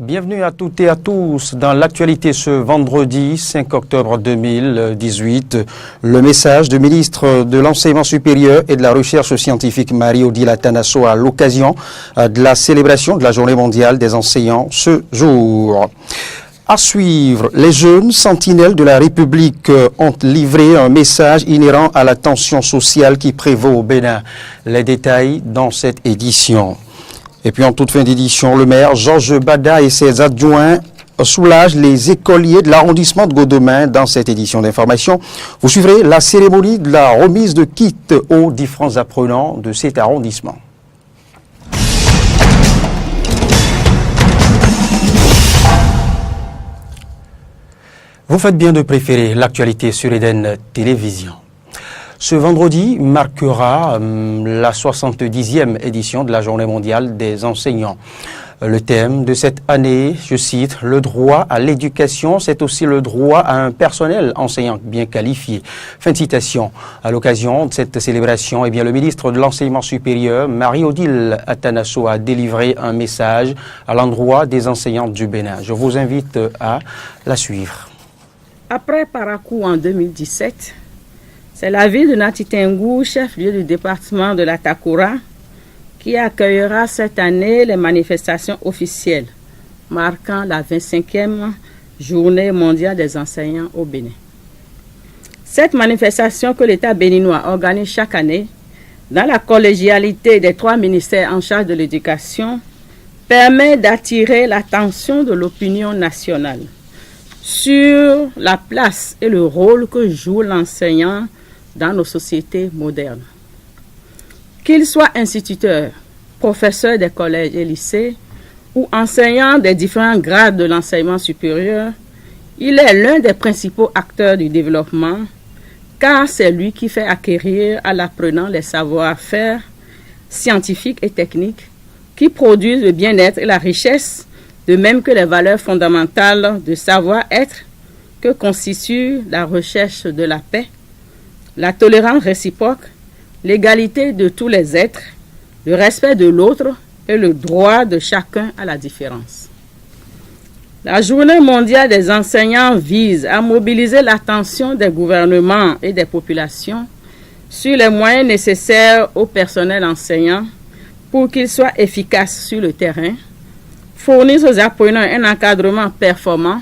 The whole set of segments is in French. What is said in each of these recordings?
Bienvenue à toutes et à tous dans l'actualité ce vendredi 5 octobre 2018. Le message du ministre de l'Enseignement supérieur et de la Recherche scientifique Marie-Odile Atanasso à l'occasion de la célébration de la Journée mondiale des enseignants ce jour. À suivre, les jeunes sentinelles de la République ont livré un message inhérent à la tension sociale qui prévaut au Bénin. Les détails dans cette édition. Et puis en toute fin d'édition, le maire Georges Bada et ses adjoints soulagent les écoliers de l'arrondissement de Godemain dans cette édition d'information. Vous suivrez la cérémonie de la remise de kits aux différents apprenants de cet arrondissement. Vous faites bien de préférer l'actualité sur Eden Télévision. Ce vendredi marquera la 70e édition de la Journée mondiale des enseignants. Le thème de cette année, je cite, le droit à l'éducation, c'est aussi le droit à un personnel enseignant bien qualifié. Fin de citation. À l'occasion de cette célébration, eh bien, le ministre de l'Enseignement supérieur, Marie-Odile Atanasso, a délivré un message à l'endroit des enseignants du Bénin. Je vous invite à la suivre. Après Parakou en 2017, c'est la ville de Natitengou, chef-lieu du département de la Takura, qui accueillera cette année les manifestations officielles marquant la 25e Journée mondiale des enseignants au Bénin. Cette manifestation que l'État béninois organise chaque année dans la collégialité des 3 ministères en charge de l'éducation permet d'attirer l'attention de l'opinion nationale sur la place et le rôle que joue l'enseignant dans nos sociétés modernes. Qu'il soit instituteur, professeur des collèges et lycées ou enseignant des différents grades de l'enseignement supérieur, il est l'un des principaux acteurs du développement car c'est lui qui fait acquérir à l'apprenant les savoir-faire scientifiques et techniques qui produisent le bien-être et la richesse, de même que les valeurs fondamentales de savoir-être que constituent la recherche de la paix, la tolérance réciproque, l'égalité de tous les êtres, le respect de l'autre et le droit de chacun à la différence. La Journée mondiale des enseignants vise à mobiliser l'attention des gouvernements et des populations sur les moyens nécessaires au personnel enseignant pour qu'il soit efficace sur le terrain, fournissent aux apprenants un encadrement performant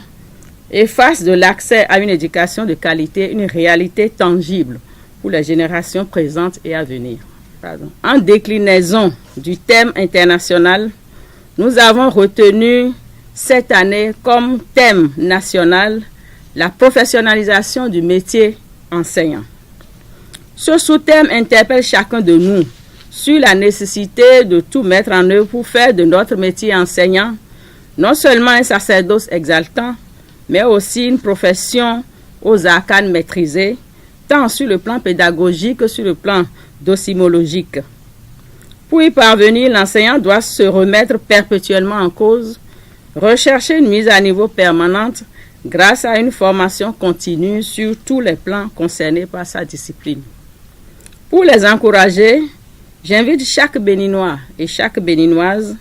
et fassent de l'accès à une éducation de qualité une réalité tangible pour les générations présentes et à venir. En déclinaison du thème international, nous avons retenu cette année comme thème national la professionnalisation du métier enseignant. Ce sous-thème interpelle chacun de nous sur la nécessité de tout mettre en œuvre pour faire de notre métier enseignant non seulement un sacerdoce exaltant, mais aussi une profession aux arcanes maîtrisés, tant sur le plan pédagogique que sur le plan docimologique. Pour y parvenir, l'enseignant doit se remettre perpétuellement en cause, rechercher une mise à niveau permanente grâce à une formation continue sur tous les plans concernés par sa discipline. Pour les encourager, j'invite chaque Béninois et chaque Béninoise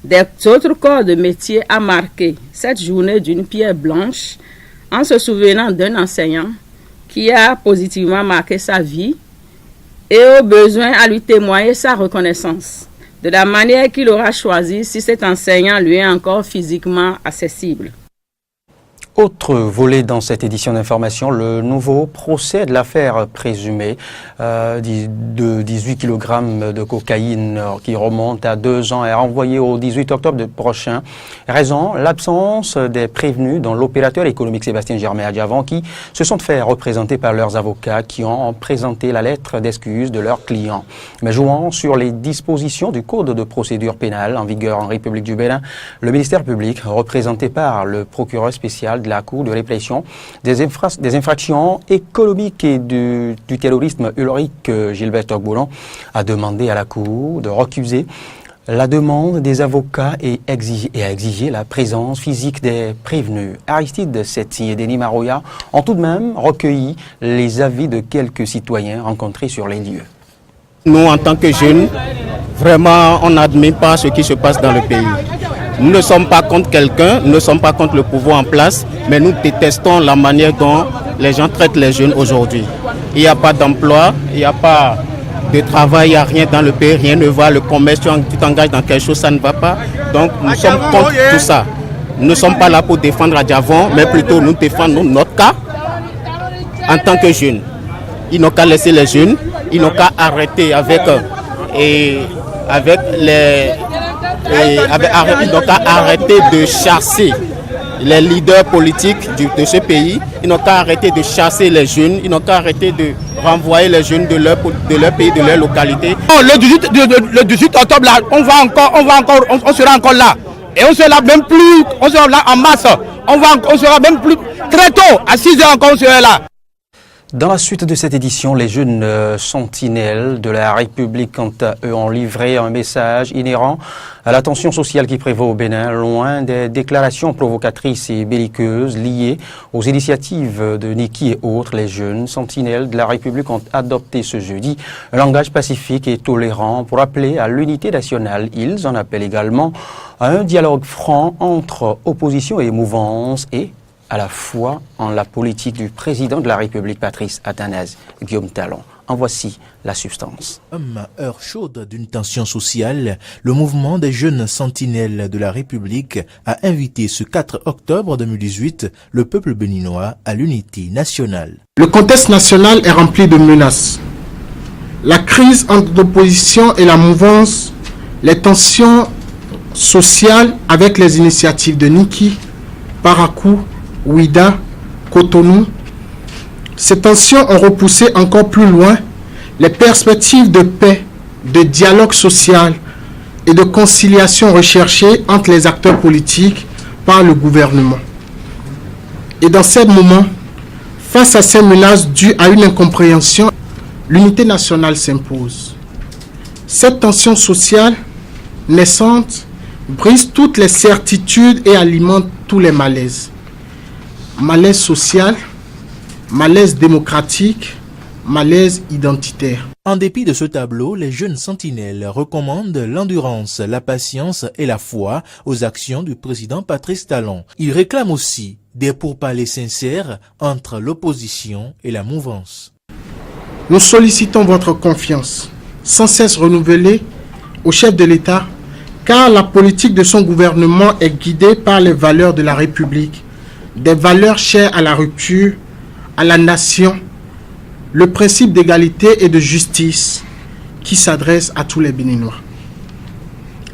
des autres corps de métier à marquer cette journée d'une pierre blanche en se souvenant d'un enseignant qui a positivement marqué sa vie et au besoin à lui témoigner sa reconnaissance de la manière qu'il aura choisi si cet enseignant lui est encore physiquement accessible. Autre volet dans cette édition d'information, le nouveau procès de l'affaire présumée de 18 kg de cocaïne qui remonte à 2 ans est renvoyé au 18 octobre prochain. Raison, l'absence des prévenus dont l'opérateur économique Sébastien Germain Adjavant qui se sont fait représenter par leurs avocats qui ont présenté la lettre d'excuse de leurs clients. Mais jouant sur les dispositions du Code de procédure pénale en vigueur en République du Bénin, le ministère public, représenté par le procureur spécial de la Cour de répression des infractions économiques et du terrorisme Ulrich Gilbert Togboulon, a demandé à la Cour de recuser la demande des avocats et a exigé la présence physique des prévenus. Aristide Setsi et Denis Maroya ont tout de même recueilli les avis de quelques citoyens rencontrés sur les lieux. Nous, en tant que jeunes, vraiment, on n'admet pas ce qui se passe dans le pays. Nous ne sommes pas contre quelqu'un, nous ne sommes pas contre le pouvoir en place, mais nous détestons la manière dont les gens traitent les jeunes aujourd'hui. Il n'y a pas d'emploi, il n'y a pas de travail, il n'y a rien dans le pays, rien ne va, le commerce, tu t'engages dans quelque chose, ça ne va pas. Donc nous sommes contre tout ça. Nous ne sommes pas là pour défendre Adjavon, mais plutôt nous défendons notre cas en tant que jeunes. Ils n'ont qu'à laisser les jeunes, ils n'ont qu'à arrêter ils n'ont qu'à arrêter de chasser les leaders politiques de ce pays. Ils n'ont qu'à arrêter de chasser les jeunes. Ils n'ont qu'à arrêter de renvoyer les jeunes de leur pays, de leur localité. Le 18 octobre, là, on sera encore là. Et on sera même plus, on sera là en masse. On sera même plus très tôt, à 6 heures encore, on sera là. Dans la suite de cette édition, les jeunes sentinelles de la République, quant à eux, ont livré un message inhérent à la tension sociale qui prévaut au Bénin, loin des déclarations provocatrices et belliqueuses liées aux initiatives de Niki et autres. Les jeunes sentinelles de la République ont adopté ce jeudi un langage pacifique et tolérant pour appeler à l'unité nationale. Ils en appellent également à un dialogue franc entre opposition et mouvance et à la fois en la politique du président de la République, Patrice Athanase Guillaume Talon. En voici la substance. Heure chaude d'une tension sociale, le mouvement des jeunes sentinelles de la République a invité ce 4 octobre 2018 le peuple béninois à l'unité nationale. Le contexte national est rempli de menaces. La crise entre l'opposition et la mouvance, les tensions sociales avec les initiatives de Niki, Parakou, Ouida, Cotonou. Ces tensions ont repoussé encore plus loin les perspectives de paix, de dialogue social et de conciliation recherchées entre les acteurs politiques par le gouvernement. Et dans ces moments, face à ces menaces dues à une incompréhension, l'unité nationale s'impose. Cette tension sociale naissante brise toutes les certitudes et alimente tous les malaises. Malaise social, malaise démocratique, malaise identitaire. En dépit de ce tableau, les jeunes sentinelles recommandent l'endurance, la patience et la foi aux actions du président Patrice Talon. Ils réclament aussi des pourparlers sincères entre l'opposition et la mouvance. Nous sollicitons votre confiance, sans cesse renouvelée, au chef de l'État, car la politique de son gouvernement est guidée par les valeurs de la République, des valeurs chères à la rupture, à la nation, le principe d'égalité et de justice qui s'adresse à tous les Béninois.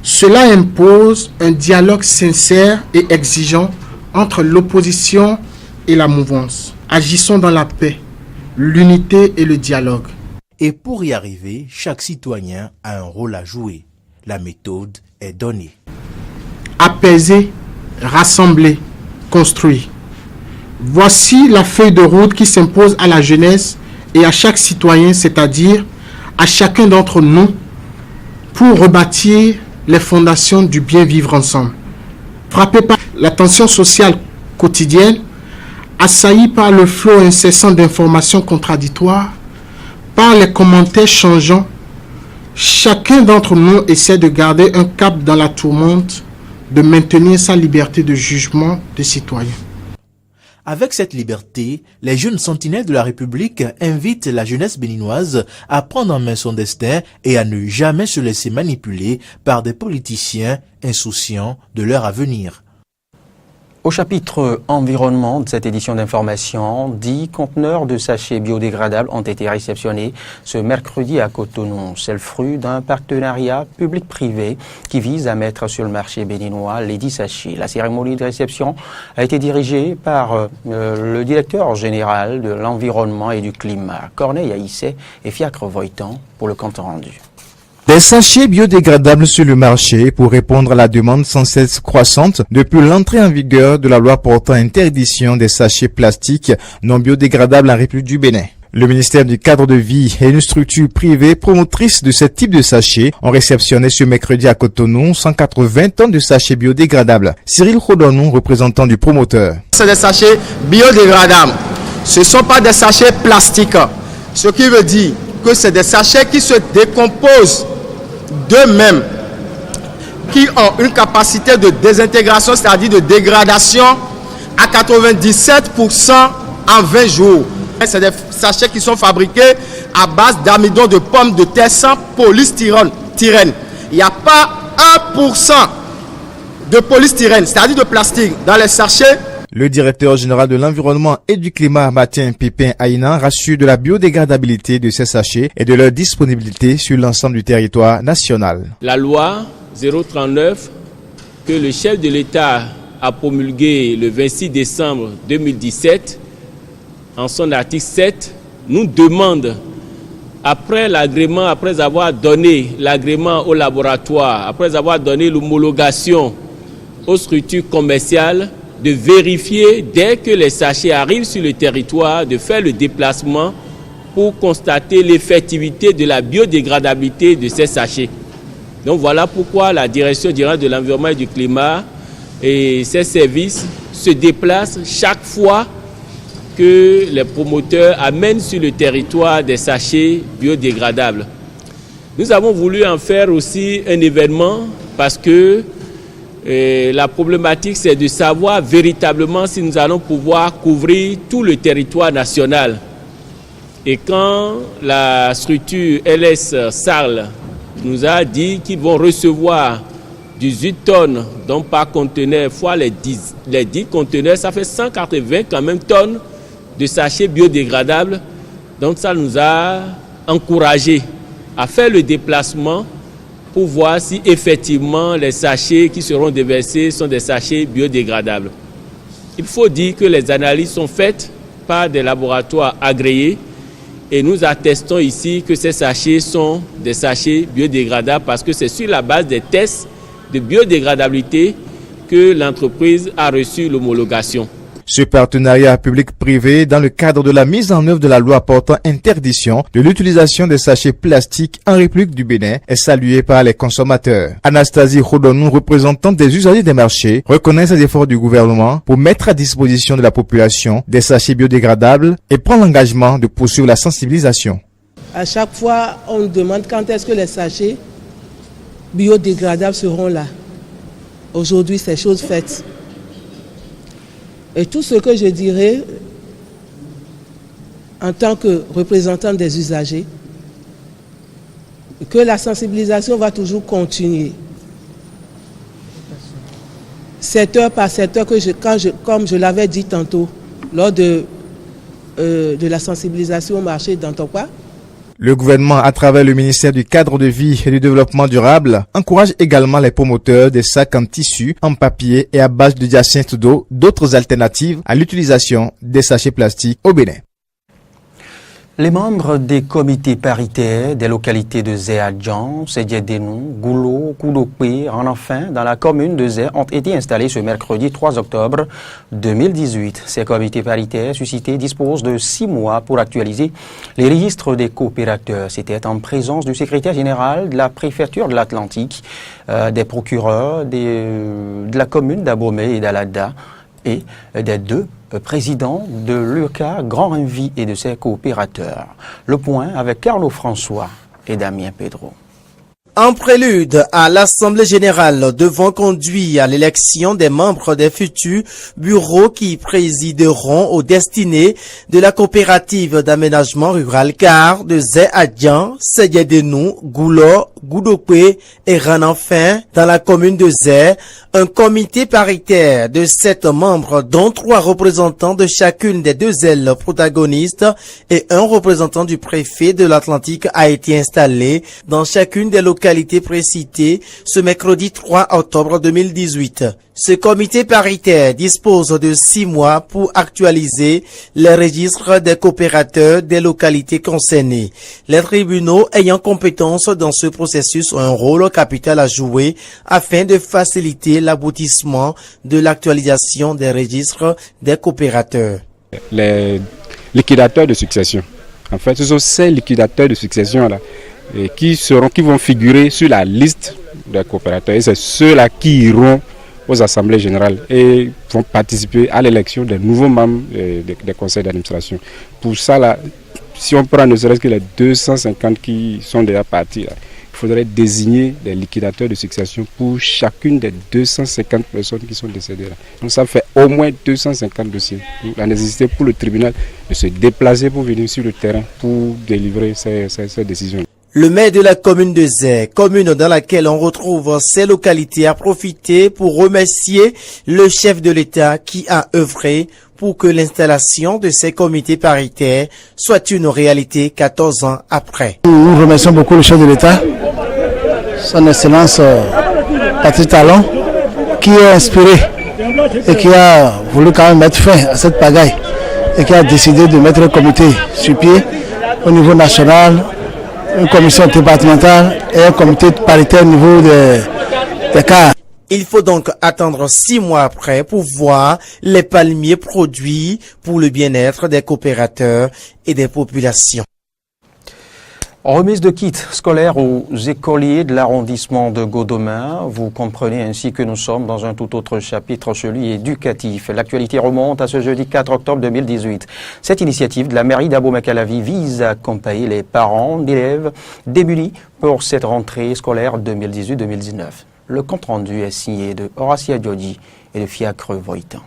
Cela impose un dialogue sincère et exigeant entre l'opposition et la mouvance. Agissons dans la paix, l'unité et le dialogue. Et pour y arriver, chaque citoyen a un rôle à jouer. La méthode est donnée. Apaiser, rassembler, construire. Voici la feuille de route qui s'impose à la jeunesse et à chaque citoyen, c'est-à-dire à chacun d'entre nous, pour rebâtir les fondations du bien vivre ensemble. Frappé par la tension sociale quotidienne, assailli par le flot incessant d'informations contradictoires, par les commentaires changeants, chacun d'entre nous essaie de garder un cap dans la tourmente, de maintenir sa liberté de jugement de citoyen. Avec cette liberté, les jeunes sentinelles de la République invitent la jeunesse béninoise à prendre en main son destin et à ne jamais se laisser manipuler par des politiciens insouciants de leur avenir. Au chapitre environnement de cette édition d'information, 10 conteneurs de sachets biodégradables ont été réceptionnés ce mercredi à Cotonou. C'est le fruit d'un partenariat public-privé qui vise à mettre sur le marché béninois les 10 sachets. La cérémonie de réception a été dirigée par le directeur général de l'environnement et du climat, Corneille Haïssé et Fiacre Voitan pour le compte rendu. Des sachets biodégradables sur le marché pour répondre à la demande sans cesse croissante depuis l'entrée en vigueur de la loi portant interdiction des sachets plastiques non biodégradables en République du Bénin. Le ministère du Cadre de Vie et une structure privée promotrice de ce type de sachets ont réceptionné ce mercredi à Cotonou 180 tonnes de sachets biodégradables. Cyril Khodonou, représentant du promoteur. C'est des sachets biodégradables. Ce ne sont pas des sachets plastiques. Ce qui veut dire que c'est des sachets qui se décomposent d'eux-mêmes. qui ont une capacité de désintégration, c'est-à-dire de dégradation, à 97% en 20 jours. C'est des sachets qui sont fabriqués à base d'amidon de pommes de terre sans polystyrène. Il n'y a pas 1% de polystyrène, c'est-à-dire de plastique, dans les sachets. Le directeur général de l'environnement et du climat, Martin Pépin Aïnan, rassure de la biodégradabilité de ces sachets et de leur disponibilité sur l'ensemble du territoire national. La loi 039 que le chef de l'État a promulguée le 26 décembre 2017, en son article 7, nous demande, après avoir donné l'agrément au laboratoire, après avoir donné l'homologation aux structures commerciales, de vérifier dès que les sachets arrivent sur le territoire, de faire le déplacement pour constater l'effectivité de la biodégradabilité de ces sachets. Donc voilà pourquoi la Direction générale de l'environnement et du climat et ses services se déplacent chaque fois que les promoteurs amènent sur le territoire des sachets biodégradables. Nous avons voulu en faire aussi un événement parce que la problématique, c'est de savoir véritablement si nous allons pouvoir couvrir tout le territoire national. Et quand la structure LS Sarl nous a dit qu'ils vont recevoir 18 tonnes, donc par conteneur, fois les 10 conteneurs, ça fait 180 quand même tonnes de sachets biodégradables. Donc ça nous a encouragés à faire le déplacement pour voir si effectivement les sachets qui seront déversés sont des sachets biodégradables. Il faut dire que les analyses sont faites par des laboratoires agréés et nous attestons ici que ces sachets sont des sachets biodégradables parce que c'est sur la base des tests de biodégradabilité que l'entreprise a reçu l'homologation. Ce partenariat public-privé dans le cadre de la mise en œuvre de la loi portant interdiction de l'utilisation des sachets plastiques en République du Bénin est salué par les consommateurs. Anastasie Rodonou, représentante des usagers des marchés, reconnaît les efforts du gouvernement pour mettre à disposition de la population des sachets biodégradables et prend l'engagement de poursuivre la sensibilisation. À chaque fois, on demande quand est-ce que les sachets biodégradables seront là. Aujourd'hui, c'est chose faite. Et tout ce que je dirais en tant que représentant des usagers, que la sensibilisation va toujours continuer. 7 heures par 7 heures, comme je l'avais dit tantôt, lors de la sensibilisation au marché d'Antokwa. Le gouvernement, à travers le ministère du Cadre de vie et du développement durable, encourage également les promoteurs des sacs en tissu, en papier et à base de diacinthe d'eau, d'autres alternatives à l'utilisation des sachets plastiques au Bénin. Les membres des comités paritaires des localités de Zé-Adjan, Sédié-Dénou, Goulo, Koudokwe, Ranafin, dans la commune de Zé, ont été installés ce mercredi 3 octobre 2018. Ces comités paritaires suscités disposent de 6 mois pour actualiser les registres des coopérateurs. C'était en présence du secrétaire général de la préfecture de l'Atlantique, des procureurs de la commune d'Abomey et d'Alada et des 2 président de l'URCA Grand Envie et de ses coopérateurs. Le point avec Carlo François et Damien Pedro. En prélude à l'Assemblée générale devant conduire à l'élection des membres des futurs bureaux qui présideront aux destinées de la coopérative d'aménagement rural car de Zé-Adjan, Sédié-Dénou, Goulo, Goudokwe et Ranafin dans la commune de Zé, un comité paritaire de 7 membres dont 3 représentants de chacune des 2 ailes protagonistes et un représentant du préfet de l'Atlantique a été installé dans chacune des localités précitées ce mercredi 3 octobre 2018. Ce comité paritaire dispose de 6 mois pour actualiser les registres des coopérateurs des localités concernées. Les tribunaux ayant compétence dans ce processus ont un rôle capital à jouer afin de faciliter l'aboutissement de l'actualisation des registres des coopérateurs. Les liquidateurs de succession. En fait, ce sont ces liquidateurs de succession-là qui vont figurer sur la liste des coopérateurs. Et c'est ceux-là qui iront aux assemblées générales et vont participer à l'élection des nouveaux membres des conseils d'administration. Pour ça, là, si on prend ne serait-ce que les 250 qui sont déjà partis, il faudrait désigner des liquidateurs de succession pour chacune des 250 personnes qui sont décédées là. Donc ça fait au moins 250 dossiers. La nécessité pour le tribunal de se déplacer pour venir sur le terrain pour délivrer ces décisions. Le maire de la commune de Zé, commune dans laquelle on retrouve ces localités, a profité pour remercier le chef de l'État qui a œuvré pour que l'installation de ces comités paritaires soit une réalité 14 ans après. Nous remercions beaucoup le chef de l'État, son Excellence Patrice Talon, qui est inspiré et qui a voulu quand même mettre fin à cette pagaille et qui a décidé de mettre un comité sur pied au niveau national, une commission départementale et un comité paritaire au niveau des cas. Il faut donc attendre 6 mois après pour voir les palmiers produits pour le bien-être des coopérateurs et des populations. Remise de kits scolaires aux écoliers de l'arrondissement de Godomain. Vous comprenez ainsi que nous sommes dans un tout autre chapitre, celui éducatif. L'actualité remonte à ce jeudi 4 octobre 2018. Cette initiative de la mairie d'Abomey-Calavi vise à accompagner les parents d'élèves démunis pour cette rentrée scolaire 2018-2019. Le compte-rendu est signé de Horacia Diodi et de Fiacre Voitan.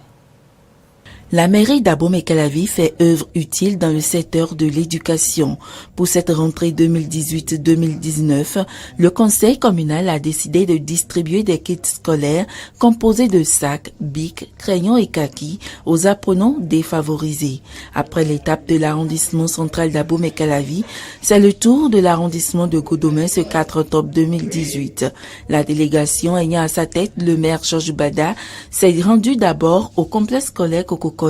La mairie d'Abomey-Calavi fait œuvre utile dans le secteur de l'éducation. Pour cette rentrée 2018-2019, le conseil communal a décidé de distribuer des kits scolaires composés de sacs, bics, crayons et kakis aux apprenants défavorisés. Après l'étape de l'arrondissement central d'Abomey-Calavi, c'est le tour de l'arrondissement de Godomain ce 4 octobre 2018. La délégation ayant à sa tête le maire Georges Bada s'est rendue d'abord au complexe scolaire Kokoko,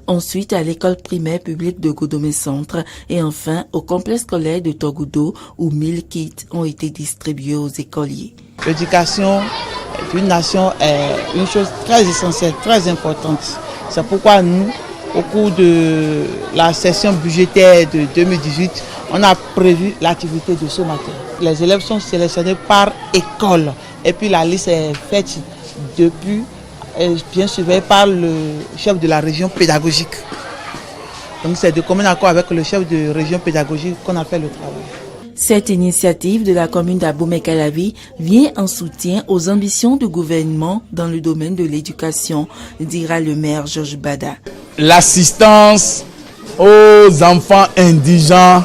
ensuite à l'école primaire publique de Godomain Centre et enfin au complexe scolaire de Togudo où 1000 kits ont été distribués aux écoliers. L'éducation d'une nation est une chose très essentielle, très importante. C'est pourquoi nous, au cours de la session budgétaire de 2018, on a prévu l'activité de ce matin. Les élèves sont sélectionnés par école et puis la liste est faite depuis bien surveillé par le chef de la région pédagogique. Donc c'est de commun accord avec le chef de région pédagogique qu'on a fait le travail. Cette initiative de la commune d'Abomey-Calavi vient en soutien aux ambitions du gouvernement dans le domaine de l'éducation, dira le maire Georges Bada. L'assistance aux enfants indigents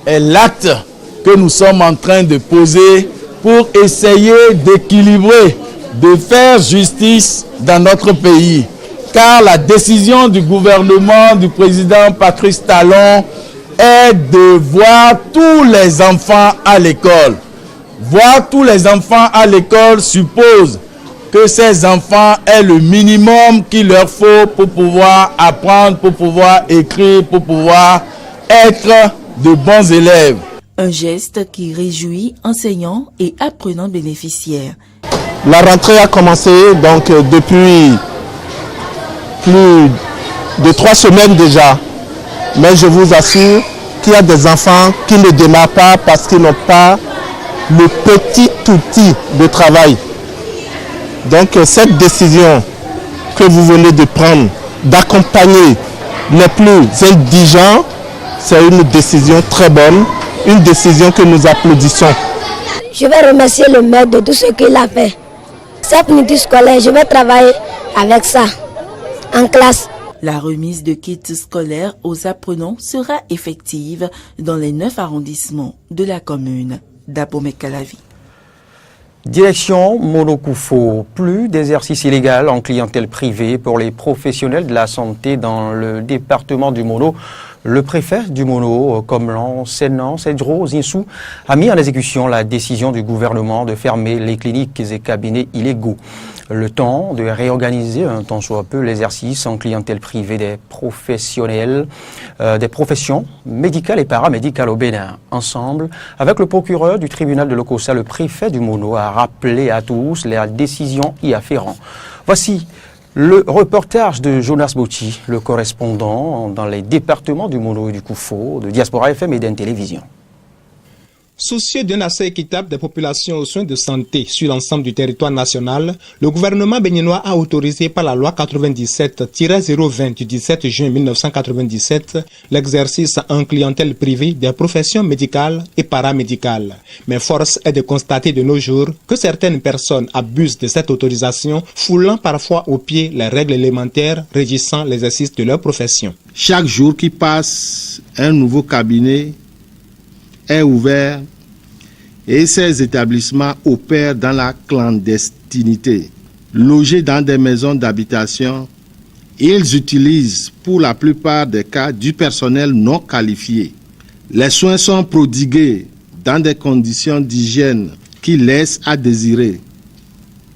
est l'acte que nous sommes en train de poser pour essayer d'équilibrer, de faire justice dans notre pays. Car la décision du gouvernement du président Patrice Talon est de voir tous les enfants à l'école. Voir tous les enfants à l'école suppose que ces enfants aient le minimum qu'il leur faut pour pouvoir apprendre, pour pouvoir écrire, pour pouvoir être de bons élèves. Un geste qui réjouit enseignants et apprenants bénéficiaires. La rentrée a commencé donc depuis plus de 3 semaines déjà. Mais je vous assure qu'il y a des enfants qui ne démarrent pas parce qu'ils n'ont pas le petit outil de travail. Donc cette décision que vous venez de prendre d'accompagner les plus indigents, c'est une décision très bonne, une décision que nous applaudissons. Je vais remercier le maire de tout ce qu'il a fait. Cette unité scolaire, je vais travailler avec ça en classe. La remise de kits scolaires aux apprenants sera effective dans les 9 arrondissements de la commune d'Abomey-Calavi. Direction Mono-Koufo, plus d'exercice illégal en clientèle privée pour les professionnels de la santé dans le département du Mono. Le préfet du Mono, Komlan Senan Sedro Zinsou, a mis en exécution la décision du gouvernement de fermer les cliniques et cabinets illégaux. Le temps de réorganiser un tant soit peu l'exercice en clientèle privée des professionnels, des professions médicales et paramédicales au Bénin. Ensemble, avec le procureur du tribunal de Lokossa, le préfet du Mono a rappelé à tous la décision y afférente. Voici le reportage de Jonas Bouchi, le correspondant dans les départements du Mono et du Koufo, de Diaspora FM et d'En Télévision. Soucieux d'un accès équitable des populations aux soins de santé sur l'ensemble du territoire national, le gouvernement béninois a autorisé par la loi 97-020 du 17 juin 1997 l'exercice en clientèle privée des professions médicales et paramédicales. Mais force est de constater de nos jours que certaines personnes abusent de cette autorisation, foulant parfois aux pieds les règles élémentaires régissant l'exercice de leur profession. Chaque jour qui passe, un nouveau cabinet est ouvert et ces établissements opèrent dans la clandestinité. Logés dans des maisons d'habitation, ils utilisent pour la plupart des cas du personnel non qualifié. Les soins sont prodigués dans des conditions d'hygiène qui laissent à désirer.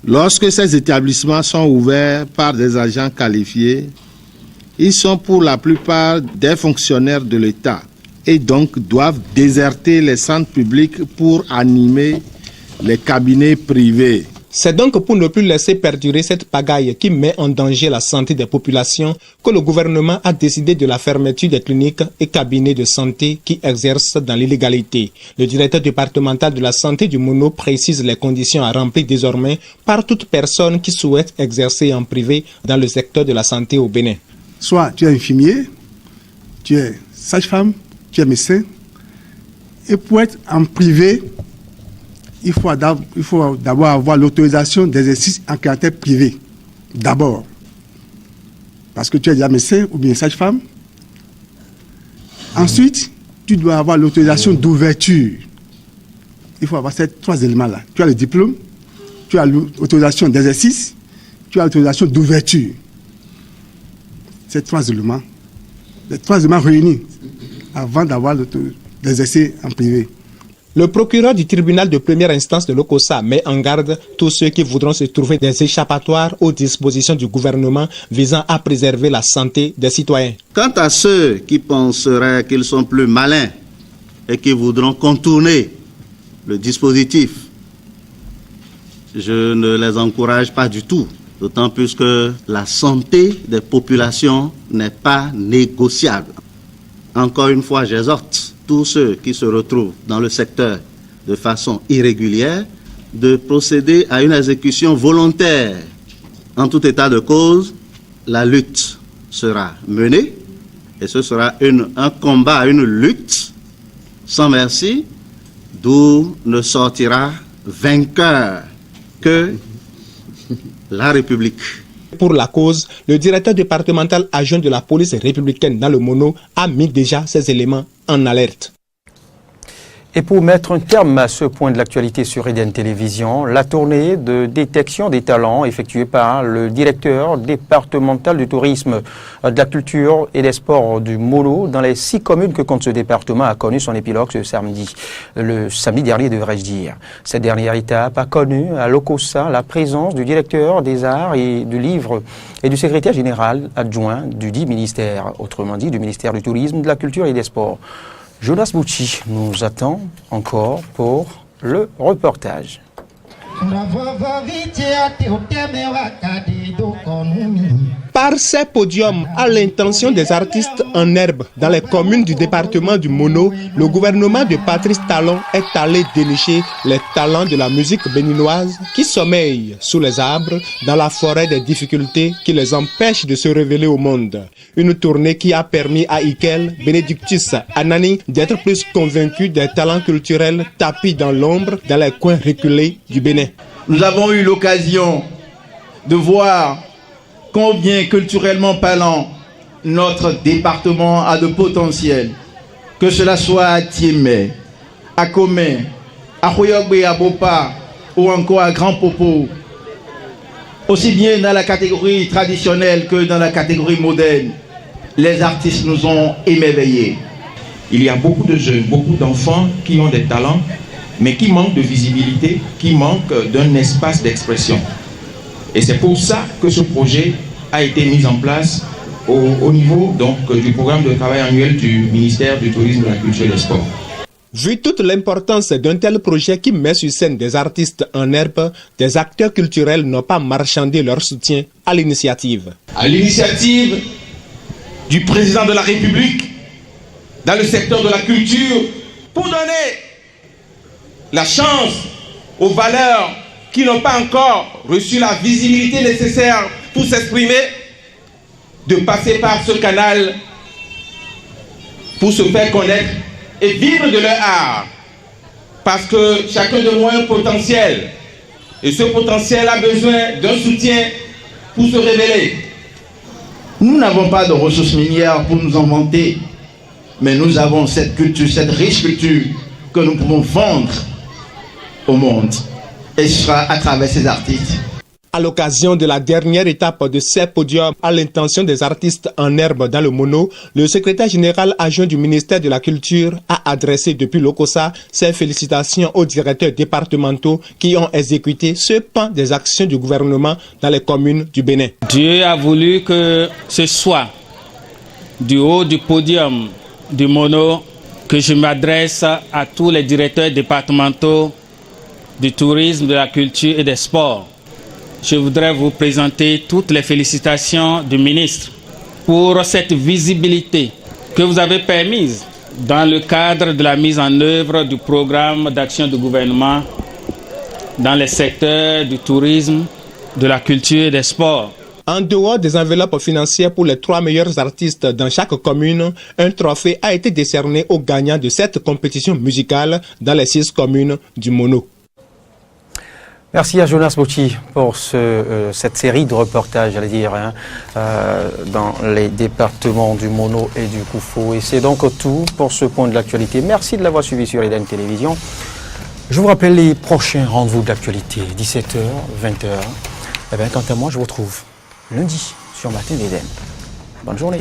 Lorsque ces établissements sont ouverts par des agents qualifiés, ils sont pour la plupart des fonctionnaires de l'État et donc doivent déserter les centres publics pour animer les cabinets privés. C'est donc pour ne plus laisser perdurer cette pagaille qui met en danger la santé des populations que le gouvernement a décidé de la fermeture des cliniques et cabinets de santé qui exercent dans l'illégalité. Le directeur départemental de la santé du Mono précise les conditions à remplir désormais par toute personne qui souhaite exercer en privé dans le secteur de la santé au Bénin. Soit tu es infirmier, tu es sage-femme, tu es médecin, et pour être en privé, il faut d'abord avoir l'autorisation d'exercice en caractère privé. D'abord, parce que tu es déjà médecin ou bien sage-femme. Ensuite, tu dois avoir l'autorisation d'ouverture. Il faut avoir ces trois éléments-là. Tu as le diplôme, tu as l'autorisation d'exercice, tu as l'autorisation d'ouverture. Ces trois éléments réunis avant d'avoir d'exercer en privé. Le procureur du tribunal de première instance de l'Okossa met en garde tous ceux qui voudront se trouver des échappatoires aux dispositions du gouvernement visant à préserver la santé des citoyens. Quant à ceux qui penseraient qu'ils sont plus malins et qui voudront contourner le dispositif, je ne les encourage pas du tout, d'autant plus que la santé des populations n'est pas négociable. Encore une fois, j'exhorte tous ceux qui se retrouvent dans le secteur de façon irrégulière de procéder à une exécution volontaire. En tout état de cause, la lutte sera menée et ce sera un combat, une lutte sans merci, d'où ne sortira vainqueur que la République. Pour la cause, le directeur départemental adjoint de la police républicaine dans le Mono a mis déjà ces éléments en alerte. Et pour mettre un terme à ce point de l'actualité sur Eden Télévision, la tournée de détection des talents effectuée par le directeur départemental du tourisme, de la culture et des sports du Mono dans les 6 communes que compte ce département a connu son épilogue ce samedi. Le samedi dernier, devrais-je dire. Cette dernière étape a connu à l'Okossa la présence du directeur des arts et du livre et du secrétaire général adjoint du dit ministère, autrement dit du ministère du tourisme, de la culture et des sports. Jonas Bouchi nous attend encore pour le reportage. Par ces podiums, à l'intention des artistes en herbe dans les communes du département du Mono, le gouvernement de Patrice Talon est allé dénicher les talents de la musique béninoise qui sommeillent sous les arbres dans la forêt des difficultés qui les empêchent de se révéler au monde. Une tournée qui a permis à Ikel Benedictus Anani d'être plus convaincu des talents culturels tapis dans l'ombre dans les coins reculés du Bénin. Nous avons eu l'occasion de voir combien culturellement parlant notre département a de potentiel, que cela soit à Tiémé, à Comé, à Khoyogbe, à Bopa ou encore à Grand Popo, aussi bien dans la catégorie traditionnelle que dans la catégorie moderne. Les artistes nous ont émerveillés. Il y a beaucoup de jeunes, beaucoup d'enfants qui ont des talents, mais qui manquent de visibilité, qui manquent d'un espace d'expression. Et c'est pour ça que ce projet a été mis en place au niveau donc, du programme de travail annuel du ministère du Tourisme, de la Culture et des Sports. Vu toute l'importance d'un tel projet qui met sur scène des artistes en herbe, des acteurs culturels n'ont pas marchandé leur soutien à l'initiative. À l'initiative du président de la République, dans le secteur de la culture, pour donner la chance aux valeurs qui n'ont pas encore reçu la visibilité nécessaire pour s'exprimer, de passer par ce canal pour se faire connaître et vivre de leur art. Parce que chacun de nous a un potentiel. Et ce potentiel a besoin d'un soutien pour se révéler. Nous n'avons pas de ressources minières pour nous en vanter, mais nous avons cette culture, cette riche culture que nous pouvons vendre au monde. Et ce sera à travers ces artistes. À l'occasion de la dernière étape de ces podiums à l'intention des artistes en herbe dans le Mono, le secrétaire général adjoint du ministère de la Culture a adressé depuis l'Okosa ses félicitations aux directeurs départementaux qui ont exécuté ce pan des actions du gouvernement dans les communes du Bénin. Dieu a voulu que ce soit du haut du podium du Mono que je m'adresse à tous les directeurs départementaux du tourisme, de la culture et des sports. Je voudrais vous présenter toutes les félicitations du ministre pour cette visibilité que vous avez permise dans le cadre de la mise en œuvre du programme d'action du gouvernement dans les secteurs du tourisme, de la culture et des sports. En dehors des enveloppes financières pour les 3 meilleurs artistes dans chaque commune, un trophée a été décerné aux gagnants de cette compétition musicale dans les 6 communes du Mono. Merci à Jonas Bouchi pour cette série de reportages, j'allais dire, dans les départements du Mono et du Koufou. Et c'est donc tout pour ce point de l'actualité. Merci de l'avoir suivi sur Eden Télévision. Je vous rappelle les prochains rendez-vous d'actualité, 17h, 20h. Et bien, quant à moi, je vous retrouve lundi sur Matin d'Eden. Bonne journée.